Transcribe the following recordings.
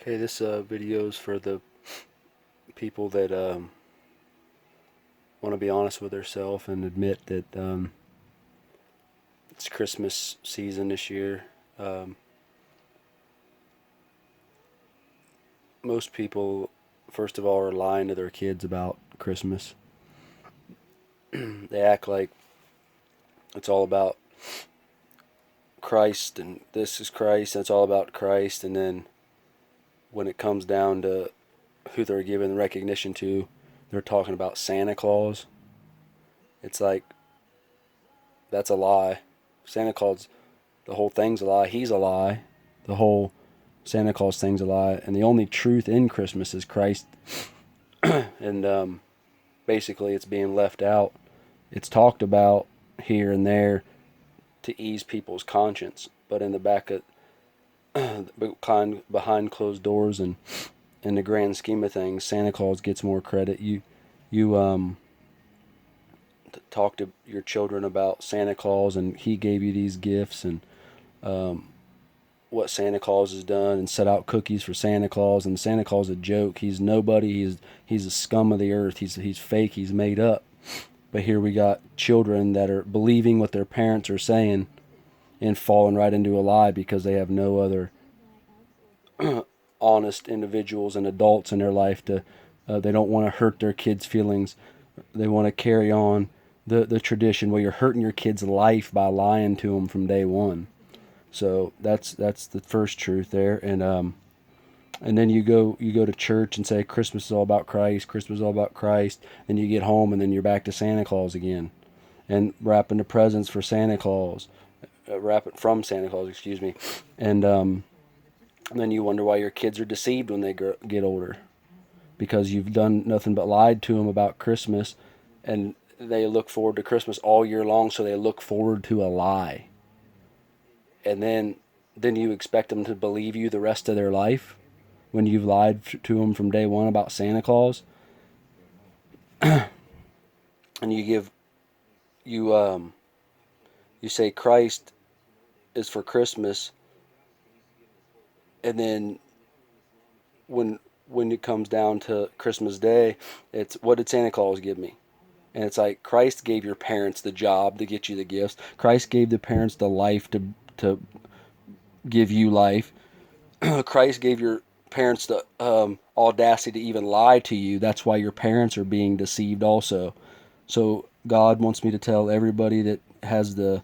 Okay, this video is for the people that want to be honest with themselves and admit that it's Christmas season this year. Um, Most people, first of all, are lying to their kids about Christmas. They act like it's all about Christ and this is Christ and it's all about Christ, and then when it comes down to who they're giving recognition to, they're talking about Santa Claus. It's like, that's a lie. Santa Claus, the whole thing's a lie. He's a lie. The whole Santa Claus thing's a lie. And the only truth in Christmas is Christ. And basically, it's being left out. It's talked about here and there to ease people's conscience, but in the back of behind closed doors and in the grand scheme of things, Santa Claus gets more credit. You talk to your children about Santa Claus and he gave you these gifts and what Santa Claus has done, and set out cookies for Santa Claus, and Santa Claus is a joke. He's nobody. He's a scum of the earth. He's fake. He's made up. But here we got children that are believing what their parents are saying and falling right into a lie because they have no other honest individuals and adults in their life to. They don't want to hurt their kids' feelings. They want to carry on the tradition. Well, you're hurting your kid's life by lying to them from day one. So that's the first truth there, and then you go to church and say Christmas is all about Christ, Christmas is all about Christ, and you get home and then you're back to Santa Claus again, and wrapping the presents for Santa Claus, wrapping from Santa Claus, excuse me, and then you wonder why your kids are deceived when they get older, because you've done nothing but lied to them about Christmas, and they look forward to Christmas all year long, so they look forward to a lie. And then you expect them to believe you the rest of their life when you've lied to them from day one about Santa Claus. And you say Christ is for Christmas, and then when it comes down to Christmas Day, it's, what did Santa Claus give me? And it's like, Christ gave your parents the job to get you the gifts. Christ gave the parents the life to give you life. Christ gave your parents the audacity to even lie to you. That's why your parents are being deceived also. So God wants me to tell everybody that has the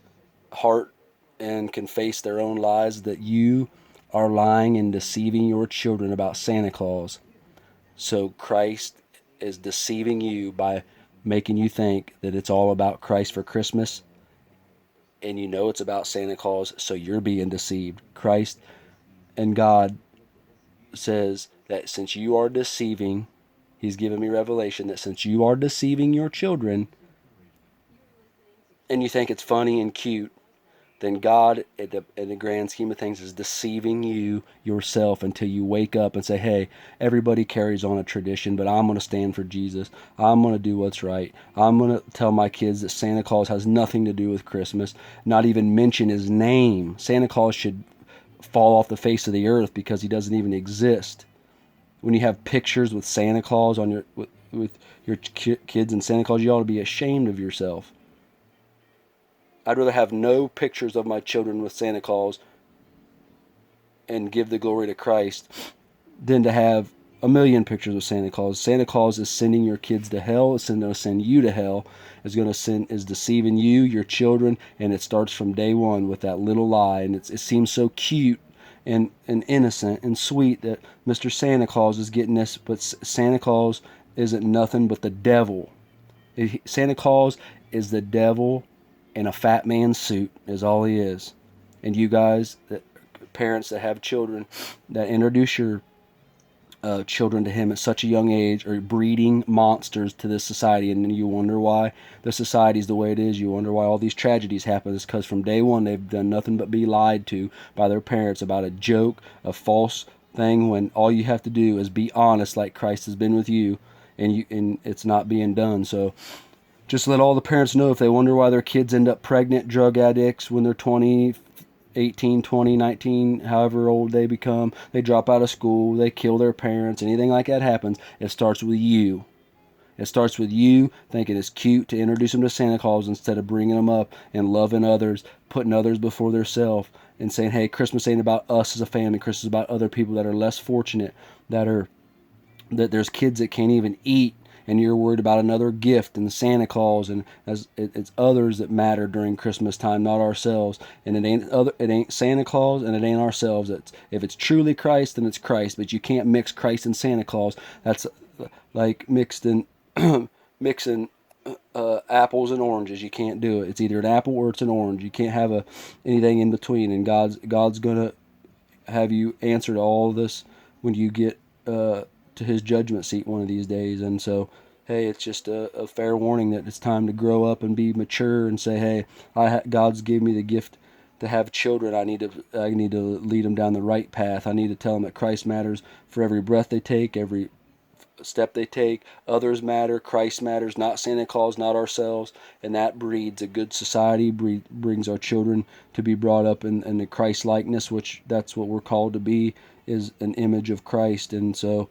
heart and can face their own lies that you are lying and deceiving your children about Santa Claus. So Christ is deceiving you by making you think that it's all about Christ for Christmas, and you know it's about Santa Claus, so you're being deceived. Christ and God says that since you are deceiving, he's given me revelation that since you are deceiving your children and you think it's funny and cute, then God, in the grand scheme of things, is deceiving you yourself until you wake up and say, hey, everybody carries on a tradition, but I'm going to stand for Jesus. I'm going to do what's right. I'm going to tell my kids that Santa Claus has nothing to do with Christmas, not even mention his name. Santa Claus should fall off the face of the earth because he doesn't even exist. When you have pictures with Santa Claus on with your kids and Santa Claus, you ought to be ashamed of yourself. I'd rather have no pictures of my children with Santa Claus and give the glory to Christ than to have a million pictures of Santa Claus. Santa Claus is sending your kids to hell. It's going to send you to hell. Is deceiving you, your children, and it starts from day one with that little lie. And it seems so cute and innocent and sweet that Mr. Santa Claus is getting this, but Santa Claus isn't nothing but the devil. Santa Claus is the devil in a fat man's suit, is all he is. And you guys, parents that have children, that introduce your children to him at such a young age, are breeding monsters to this society. And then you wonder why the society's the way it is. You wonder why all these tragedies happen. It's because from day one they've done nothing but be lied to by their parents about a joke, a false thing, when all you have to do is be honest like Christ has been with you, and it's not being done. So just let all the parents know, if they wonder why their kids end up pregnant, drug addicts when they're 20, 18, 20, 19, however old they become, they drop out of school, they kill their parents, anything like that happens, it starts with you. It starts with you thinking it's cute to introduce them to Santa Claus instead of bringing them up and loving others, putting others before themselves, and saying, hey, Christmas ain't about us as a family. Christmas is about other people that are less fortunate, that there's kids that can't even eat, and you're worried about another gift and Santa Claus, and it's others that matter during Christmas time, not ourselves. And it ain't Santa Claus, and it ain't ourselves. If it's truly Christ, then it's Christ. But you can't mix Christ and Santa Claus. That's like mixing apples and oranges. You can't do it. It's either an apple or it's an orange. You can't have anything in between. And God's gonna have you answer to all of this when you get to His judgment seat one of these days. And so, hey, it's just a fair warning that it's time to grow up and be mature and say, hey, God's gave me the gift to have children. I need to lead them down the right path. I need to tell them that Christ matters for every breath they take, every step they take. Others matter. Christ matters, not Santa Claus, not ourselves. And that breeds a good society, brings our children to be brought up in the Christ likeness, which that's what we're called to be, is an image of Christ. And so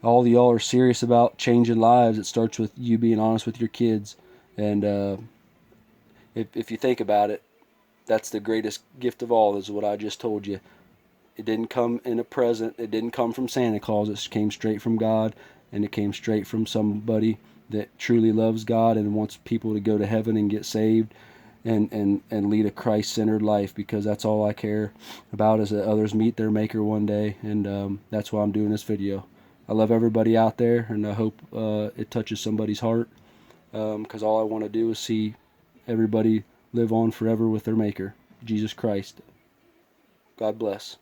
all of y'all are serious about changing lives. It starts with you being honest with your kids. And if you think about it, that's the greatest gift of all, is what I just told you. It didn't come in a present. It didn't come from Santa Claus. It came straight from God, and it came straight from somebody that truly loves God and wants people to go to heaven and get saved and lead a Christ-centered life, because that's all I care about, is that others meet their Maker one day. And that's why I'm doing this video. I love everybody out there, and I hope it touches somebody's heart, because all I want to do is see everybody live on forever with their Maker, Jesus Christ. God bless.